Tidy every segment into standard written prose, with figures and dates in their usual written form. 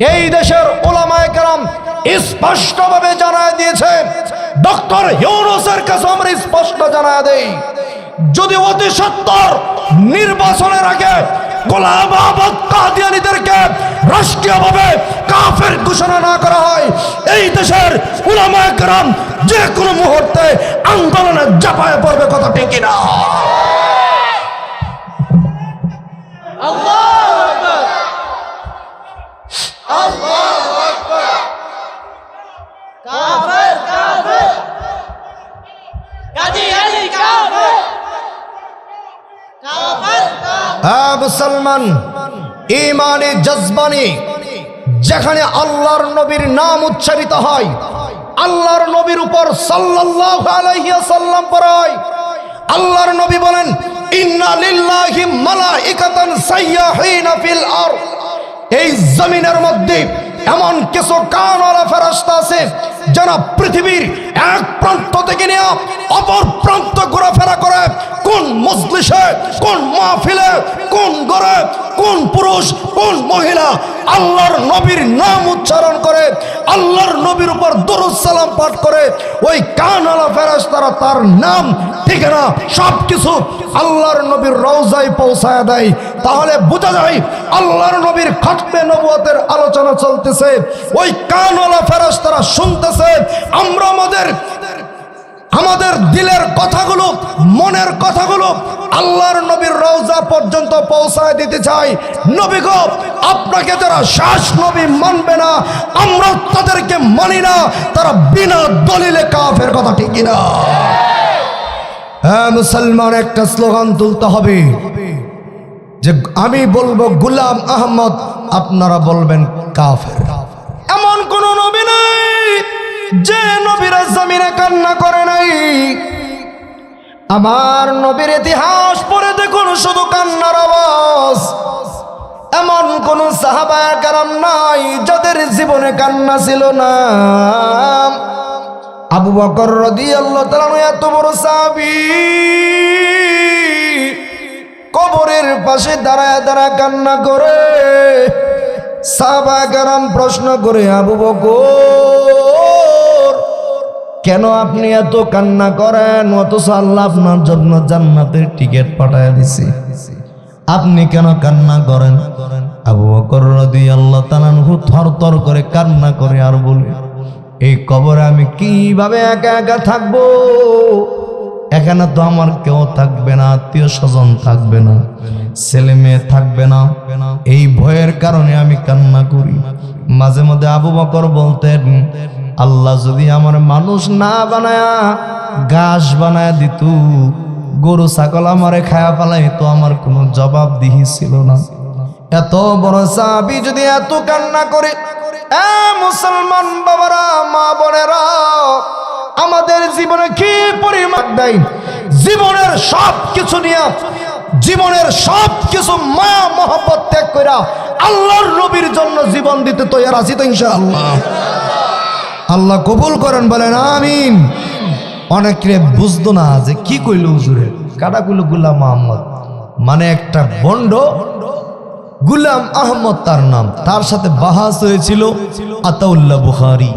এই দেশের উলামায়ে কেরাম স্পষ্টভাবে জানায় দিয়েছে, ডক্টর ইউনূসের কাছে আমরা স্পষ্ট জানায় দেই, যদি অতি সত্বর নির্বাচনের আগে গোলাম আহমদ কাদিয়ানীদেরকে রাষ্ট্রীয়ভাবে কাফের ঘোষণা না করা হয়, এই দেশের উলামায়ে কেরাম যে কোনো মুহূর্তে আন্দোলনে ঝাঁপায় পড়বে। কথা ঠিক কিনা? মুসলমান ঈমানি জজবানি যেখানে আল্লাহর নবীর নাম উচ্চারিত হয়, আল্লাহর নবীর উপর সাল্লাল্লাহু আলাইহি ওয়াসাল্লাম পড়ায়, আল্লাহর নবী বলেন ইন্না লিল্লাহি মালাইকাতান সাইয়াহিনা ফিল আরদ, এই জমিনের মধ্যে এমন কিছু কানওয়ালা ফেরেশতা আছে যারা পৃথিবীর এক প্রান্ত থেকে নিয়ে অপর প্রান্ত ঘোরাফেরা করে, কোন মজলিসে, কোন মাহফিলে, কোন ঘরে, কোন পুরুষ, কোন মহিলা আল্লাহর নবীর নাম উচ্চারণ করে, আল্লাহর নবীর উপর দরুদ সালাম পাঠ করে, ওই কানওয়ালা ফেরেশতারা তার নাম ঠিকানা সবকিছু আল্লাহর নবীর রওজায় পৌঁছায় দেয়। তাহলে বোঝা যায় আল্লাহর নবীর খতমে নবুয়তের আলোচনা চলতেছে, ওই কানওয়ালা ফেরেশতারা শুনতেছে। আমরা আমাদের দিলের কথাগুলো, মনের কথাগুলো আল্লাহর নবীর রওজা পর্যন্ত পৌঁছায় দিতে চাই। নবী গো, আপনাকে যারা শেষ নবী মানবে না, আমরা তাদেরকে মানি না, তারা বিনা দলিলে কাফের। কথা ঠিক কিনা? হ্যাঁ মুসলমান, একটা স্লোগান তুলতে হবে যে আমি বলবো গোলাম আহমদ, আপনারা বলবেন কাফের। এমন কোন নবী নাই যে নবীরা জমিনে কান্না করে নাই। আমার নবীর ইতিহাস পড়ে দেখুন, শুধু কান্নার আওয়াজ। এমন কোন সাহাবায়ে কেরাম নাই যাদের জীবনে কান্না ছিল না। আবু বকর রাদিয়াল্লাহু তাআলা এত বড় সাহাবী, কবরের পাশে দাঁড়ায় দাঁড়ায় কান্না করে। সাহাবায়ে কেরাম প্রশ্ন করে, আবু বকর কেন আপনি এত কান্না করেন, অথচ আল্লাহ আপনার জন্য জান্নাতের টিকিট পাঠায় দিছে, আপনি কেন কান্না করেন? আবু বকর রাদিয়াল্লাহু তাআলা থরথর করে কান্না করে আর বলে, এই কবরে আমি কিভাবে একা একা থাকবো? এখানে তো আমার কেউ থাকবে না, আত্মীয় স্বজন থাকবে না, ছেলে মেয়ে থাকবে না। এই ভয়ের কারণে আমি কান্না করি। মাঝে মধ্যে আবু বকর বলতেন, আল্লাহ যদি আমার মানুষ না বানায়া ঘাস বানায় দিত, গরু ছাগল আমারে খায়া ফেলাই, তো আমার কোনো জবাবদিহি ছিল না। এত বড় সাহাবী যদি এত কান্না করে, মুসলমান বাবারা, মা বোনেরা, আমাদের জীবনে কি পরিমাণ দেয়, জীবনের সব কিছু নিয়ে, জীবনের সব কিছু মায়া মহব্বত ত্যাগ কইরা আল্লাহর নবীর জন্য জীবন দিতে তৈরি আছি তো ইনশাআল্লাহ। আল্লাহ কবুল করেন, বলেন আমিন। অনেকে বুঝতো না যে কি কইল হুজুরে, কাটা কইল গোলাম আহমদ, মানে একটা বন্ড গোলাম আহমদ তার নাম। তার সাথে বাহাস হয়েছিল আতাউল্লাহ বুখারী।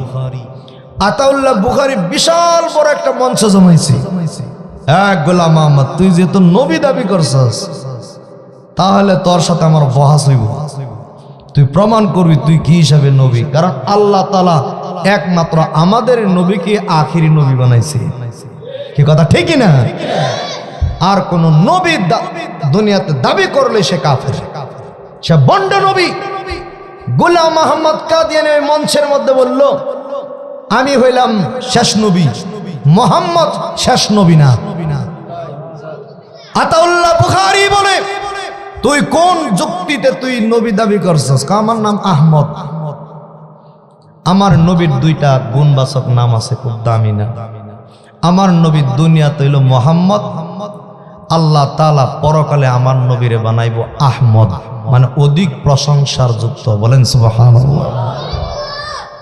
আতাউল্লাহ বুখারী বিশাল বড় একটা মঞ্চ জমাইছে। গোলাম আহমদ, তুই যেহেতু নবী দাবি করছস, তাহলে তোর সাথে আমার বহাস হইব, তুই প্রমাণ করবি তুই কি হিসাবে নবী। কারণ আল্লাহ তাআলা একমাত্র আমাদের নবীকে আখিরি নবী বানাইছে। কি কথা ঠিক না? আর কোন নবী দুনিয়াতে দাবি করলে সে কাফের, সে বন্ড নবী। গোলাম আহমদ কাদিয়ানী মঞ্চের মধ্যে বলল, আমি হইলাম শেষ নবী, মুহাম্মদ শেষ নবী না। আতাউল্লাহ বুখারী বলে, তুই কোন যুক্তিতে তুই নবী দাবি করছস? আমার নাম আহমদ, আমার নবীর দুইটা গুণবাচক নাম আছে, খুব দামি না। আমার নবী দুনিয়াতে হইল মুহাম্মদ, আল্লাহ তাআলা পরকালে আমার নবীরে বানাইব আহমদ, মানে অধিক প্রশংসার যুক্ত। বলেন সুবহানাল্লাহ।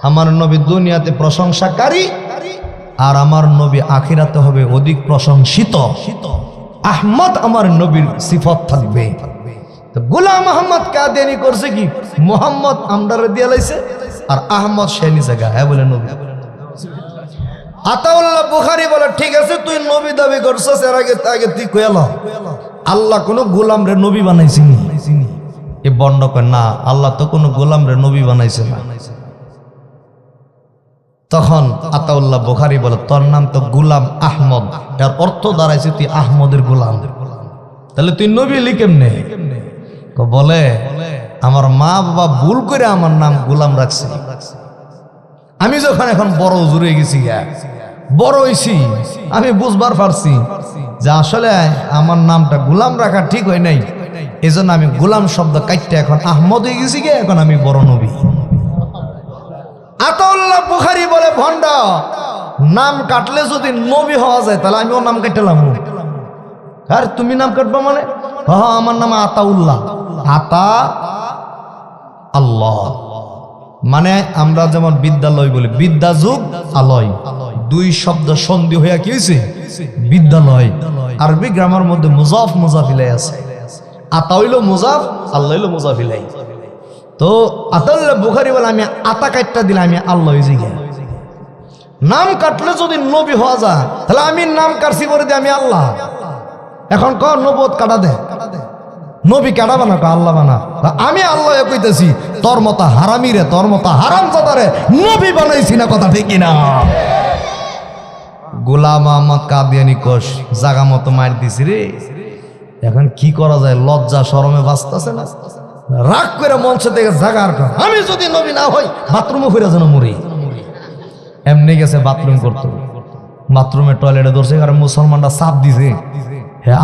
আমার নবী দুনিয়াতে প্রশংসাকারী, আর আমার নবী আখিরাতে হবে অধিক প্রশংসিত। আহমদ আমার নবীর সিফত থাকবে। গোলাম আহমদ কাদিয়ানি করছে কি, মোহাম্মদ আমদারে দিয়ে লাইছে আর আহমদ শেনি জায়গা। হ্যাঁ বলে নবী। আতাউল্লাহ বুখারী বলে ঠিক আছে তুই নবী দাবি করছিস, এর আগে তুই কইলা আল্লাহ কোন গোলাম রে নবী বানাইছিনি? এ বন্ড কয় না, আল্লাহ তো কোন গোলাম রে নবী বানাইছে না। তখন আতাউল্লাহ বুখারী বলে তোর নাম তো গোলাম আহমদ, এর অর্থ দাঁড়াইছে তুই আহমদের গোলাম, তাহলে তুই নবী লিখেমনে? বলে আমার মা বাবা ভুল করে আমার নাম গোলাম রাখছে। আমি যখন এখন বড় হুজুর হয়ে গেছি, বড় হইছি, আমি বুঝবার পারছি যে আসলে আমার নামটা গোলাম রাখা ঠিক হয় নাই। এজন্য আমি গোলাম শব্দ কাটতে এখন আহমদ হয়ে গেছি গে, এখন আমি বড় নবী। আতাউল্লাহ বুখারী বলে ভন্ডা, নাম কাটলে যদি নবী হওয়া যায় তাহলে আমিও নাম কাটলাম। আর তুমি নাম কাটবা মানে? হ্যাঁ আমার নাম আতাউল্লাহ, আতা আল্লাহ। মানে আমরা যেমন বিদ্যালয় বলি, বিদ্যা যুগ আলয়, দুই শব্দ সন্ধি হইয়া কি হয়েছে বিদ্যালয়। আরবি গ্রামার মধ্যে মুজাফ মুজাফিলাই আছে, আতা হইল মুজাফ, আল্লাহ হইল মুজাফিলাই। তো আতাউল্লাহ বুখারী বলে আমি আতা কাটটা দিলে আমি আল্লাহ হয়ে যাই। নাম কাটলে যদি নবী হওয়া যায় তাহলে আমি নাম কাটছি করে দিই আমি আল্লাহ। এখন ক নবুয়ত কাটা দে, নবী কাটা বানা, আল্লাহ বানা। আমি আল্লাহ কইতেছি তোর মতো হারামি রে, তোর মতো হারাম জাদারে নবী বানাইছি না, কথা ঠিক না? গোলাম আহমদ কাদিয়ানি কোষ জাগা মতো মার দিছি রে। এখন কি করা যায়, লজ্জা শরমে বাঁচতেছে না, রাগ করে মঞ্চ থেকে জাগার কর আমি যদি নবী না হই বাথরুমে ফিরে যেন মরি। এমনি গেছে বাথরুম করতো, বাথরুমে টয়লেটে ধরছে, আর মুসলমানরা চাপ দিছে,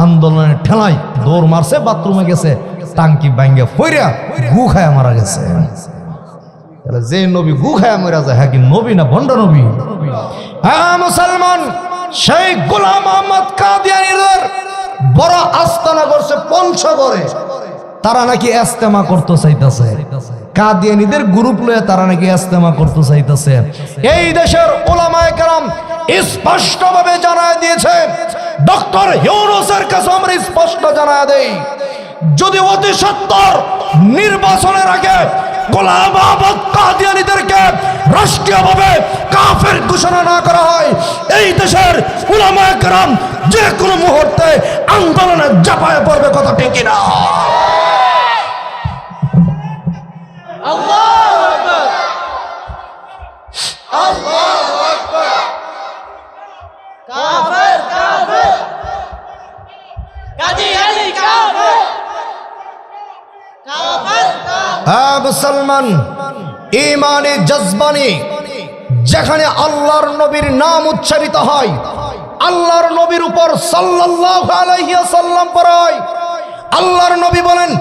আন্দোলনের ঠেলাই দৌড় মারছে, বাথরুমে গেছে, টাঙ্কি ভাঙ্গে ফইরা গু খায়া মারা গেছে। যে নবী গু খায়া মারা যায়, হ্যাঁ কি নবী না ভণ্ড নবী? হ্যাঁ মুসলমান, সেই গোলাম আহমদ কাদিয়ানীদের বড় আস্তানা করছে পঞ্চগড়ে। তারা নাকি ইস্তেমা করতে চাইতেছে, কাদিয়ানীদের গ্রুপ লয়ে তারা নাকি ইস্তেমা করতে চাইতেছে। এই দেশের উলামায়ে কেরাম স্পষ্টভাবে জানায় দিয়েছে, ডক্টর ইউনূসের কাছে আমরা স্পষ্ট জানায় দেই, যদি অতি সত্বর নির্বাচনের আগে গোলাম আহমদ কাদিয়ানীদেরকে রাষ্ট্রীয়ভাবে কাফের ঘোষণা না করা হয়, এই দেশের উলামায়ে কেরাম যে কোনো মুহূর্তে আন্দোলনে ঝাঁপায় পড়বে, কথা ঠিক কিনা? আল্লাহু আকবার, আল্লাহু আকবার। কাফের কাফের, কাদিয়ানী কাফের, কাফের কাফের। হ্যাঁ মুসলমান, ঈমানে জজবানি যেখানে আল্লাহর নবীর নাম উচ্চারিত হয়, আল্লাহর নবীর উপর সাল্লাল্লাহু আলাইহি ওয়াসাল্লাম পড়ায়, আল্লাহর নবী বলেন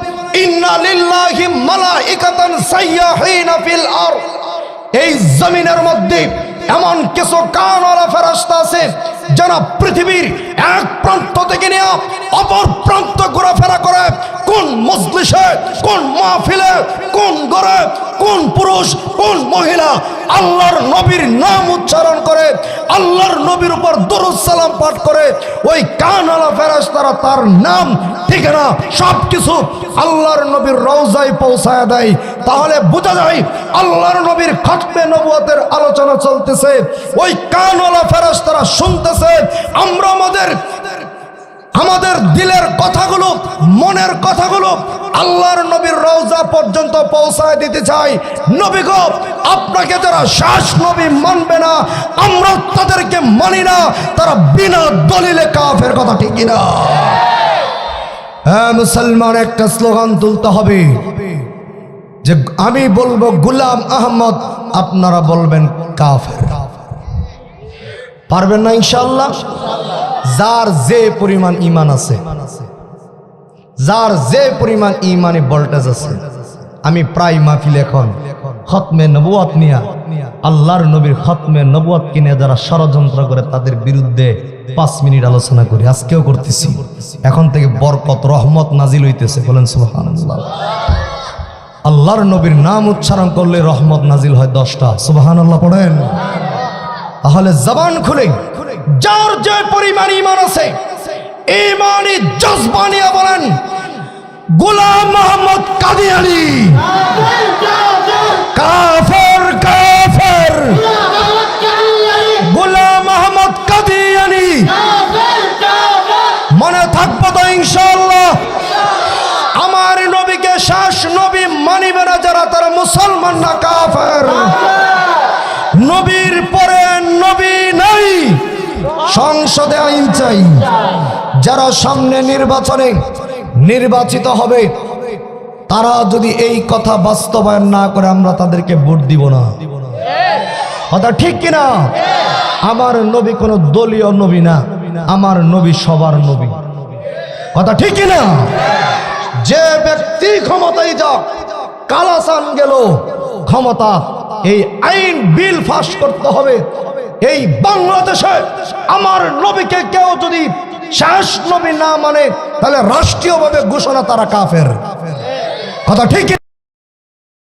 ইন্না লিল্লাহি মালাইকাতান সাইয়াহিনা ফিল আরদ, এই জমিনের মধ্যে এমন কিছু কানওয়ালা ফেরেশতা আছে যারা পৃথিবীর এক প্রান্ত থেকে নিয়ে অপর প্রান্ত ঘোরাফেরা করে, কোন মজলিসে, কোন মাহফিলে, কোন ঘরে, কোন পুরুষ, কোন মহিলা আল্লাহর নবীর নাম উচ্চারণ করে, আল্লাহর নবীর উপর দরুদ সালাম পাঠ করে, ওই কানওয়ালা ফেরেশতারা তার নাম ঠিকানা সবকিছু আল্লাহর নবীর রওজায় পৌঁছায় দেয়। তাহলে বোঝা যায় আল্লাহর নবীর খতমে নবুয়তের আলোচনা চলতেছে, ওই কানওয়ালা ফেরেশতারা শুনতেছে। আমরা আমাদের দিলের কথাগুলো, মনের কথাগুলো আল্লাহর নবীর রওজা পর্যন্ত পৌঁছায় দিতে চাই। নবী গো, আপনাকে যারা শেষ নবী মানবে না, আমরা তাদেরকে মানি না, তারা বিনা দলিলে কাফের, কথা ঠিক কিনা? হ্যাঁ মুসলমান, একটা স্লোগান তুলতে হবে যে আমি বলবো গোলাম আহমদ, আপনারা বলবেন কাফের। পারবেন না ইনশাআল্লাহ? যার যে পরিমাণ ঈমান আছে, যার যে পরিমাণ ঈমানে ভোল্টেজ আছে। আমি প্রায় মাহফিল এখন খতমে নবুয়ত নিয়া, আল্লাহর নবীর খতমে নবুয়ত কিনে যারা ষড়যন্ত্র করে তাদের বিরুদ্ধে 5 মিনিট আলোচনা করি, আজকেও করতেছি। এখন থেকে বরকত রহমত নাজিল হইতেছে, বলেন সুবহানাল্লাহ। আল্লাহর নবীর নাম উচ্চারণ করলে রহমত নাজিল হয় 10টা, সুবহানাল্লাহ পড়েন। তাহলে জবান খুলে যার যে পরিমাণ ঈমান আছে, ঈমানি জজবা নিয়ে বলেন গোলাম মোহাম্মদ কাদিয়ানী কাফের কাফের, গোলাম মোহাম্মদ কাদিয়ানী মনে থাকবো তো ইনশাআল্লাহ। আমার নবীকে শেষ নবী মানিবে না যারা, তারা মুসলমান না, কাফের। নবীর পরে নবী নাই, সংসদে আইন চাই। যারা সামনে নির্বাচনে নির্বাচিত হবে তারা যদি এই কথা বাস্তবায়ন না করে আমরা তাদেরকে ভোট দিব না। কথা ঠিক কিনা? আমার নবী কোনো দলীয় নবী না, আমার নবী সবার নবী। কথা ঠিক কিনা? যে ব্যক্তি ক্ষমতায় যাক, কালাসান গেল ক্ষমতা, এই আইন বিল পাস করতে হবে। এই বাংলাদেশে আমার নবীকে কেউ যদি শেষ নবী না মানে তাহলে রাষ্ট্রীয়ভাবে ঘোষণা তারা কাফের। কথা ঠিক।